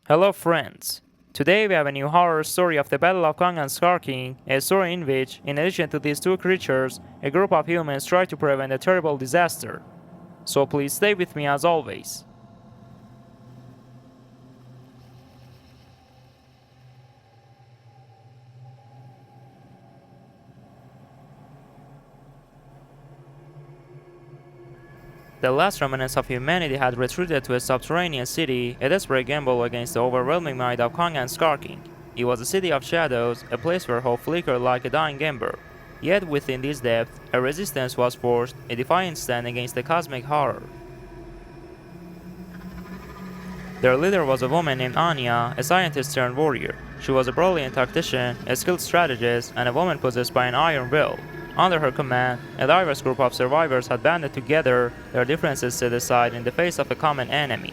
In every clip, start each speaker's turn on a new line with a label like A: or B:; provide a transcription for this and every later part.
A: Hello friends! Today we have a new horror story of the Battle of Kong and Skar King, a story in which, in addition to these two creatures, a group of humans try to prevent a terrible disaster. So please stay with me as always. The last remnants of humanity had retreated to a subterranean city, a desperate gamble against the overwhelming might of Kong and Skar King. It was a city of shadows, a place where hope flickered like a dying ember. Yet within this depth, a resistance was forged, a defiant stand against the cosmic horror. Their leader was a woman named Anya, a scientist turned warrior. She was a brilliant tactician, a skilled strategist, and a woman possessed by an iron will. Under her command, a diverse group of survivors had banded together, their differences set aside in the face of a common enemy.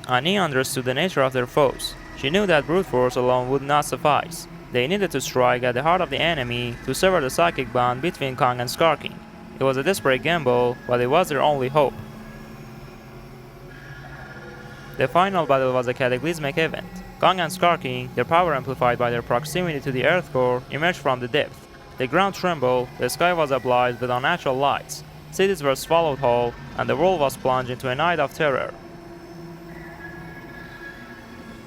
A: Anya understood the nature of their foes. She knew that brute force alone would not suffice. They needed to strike at the heart of the enemy to sever the psychic bond between Kong and Skar King. It was a desperate gamble, but it was their only hope. The final battle was a cataclysmic event. Kong and Skar King, their power amplified by their proximity to the Earth core, emerged from the depth. The ground trembled, the sky was ablaze with unnatural lights, cities were swallowed whole, and the world was plunged into a night of terror.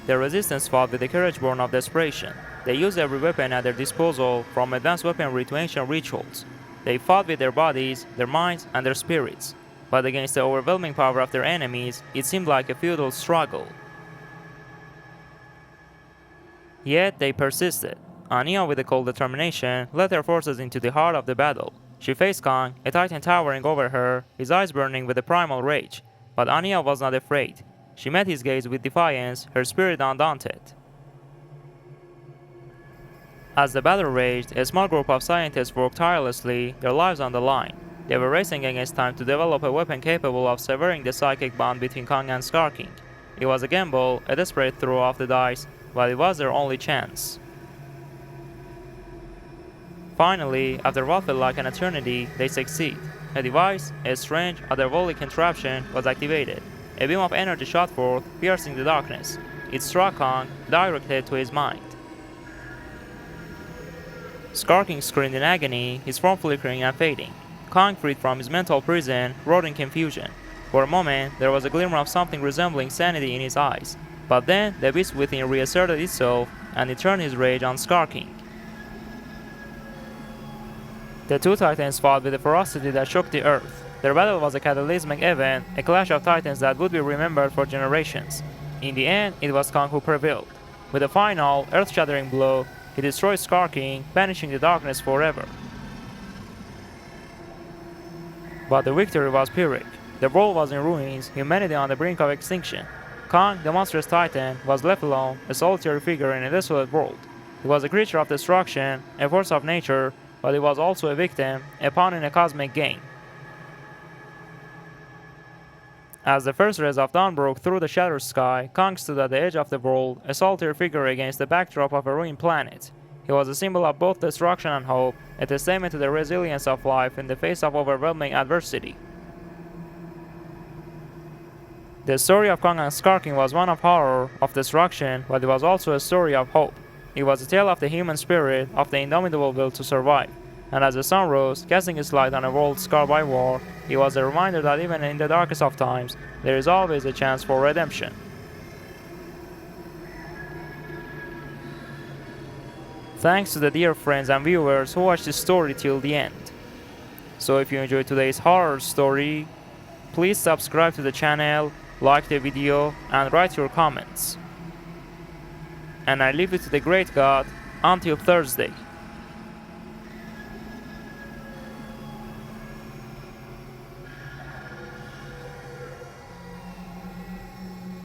A: The resistance fought with the courage born of desperation. They used every weapon at their disposal, from advanced weaponry to ancient rituals. They fought with their bodies, their minds, and their spirits. But against the overwhelming power of their enemies, it seemed like a futile struggle. Yet they persisted. Anya, with a cold determination, led her forces into the heart of the battle. She faced Kong, a titan towering over her, his eyes burning with a primal rage. But Anya was not afraid. She met his gaze with defiance, her spirit undaunted. As the battle raged, a small group of scientists worked tirelessly, their lives on the line. They were racing against time to develop a weapon capable of severing the psychic bond between Kong and Skar King. It was a gamble, a desperate throw of the dice, but it was their only chance. Finally, after what felt like an eternity, they succeed. A device, a strange, otherworldly contraption, was activated. A beam of energy shot forth, piercing the darkness. It struck Kong, directed to his mind. Skar King screamed in agony, his form flickering and fading. Kong, freed from his mental prison, roared in confusion. For a moment, there was a glimmer of something resembling sanity in his eyes. But then, the beast within reasserted itself, and it turned his rage on Skar King. The two titans fought with a ferocity that shook the earth. Their battle was a cataclysmic event, a clash of titans that would be remembered for generations. In the end, it was Kong who prevailed. With a final, earth-shattering blow, he destroyed Skar King, banishing the darkness forever. But the victory was Pyrrhic. The world was in ruins, humanity on the brink of extinction. Kong, the monstrous titan, was left alone, a solitary figure in a desolate world. He was a creature of destruction, a force of nature, but he was also a victim, a pawn in a cosmic game. As the first rays of dawn broke through the shattered sky, Kong stood at the edge of the world, a solitary figure against the backdrop of a ruined planet. He was a symbol of both destruction and hope, a testament to the resilience of life in the face of overwhelming adversity. The story of Kong and Skar King was one of horror, of destruction, but it was also a story of hope. It was a tale of the human spirit, of the indomitable will to survive. And as the sun rose, casting its light on a world scarred by war, it was a reminder that even in the darkest of times, there is always a chance for redemption. Thanks to the dear friends and viewers who watched this story till the end. So if you enjoyed today's horror story, please subscribe to the channel, like the video, and write your comments. And I leave it to the great God until Thursday.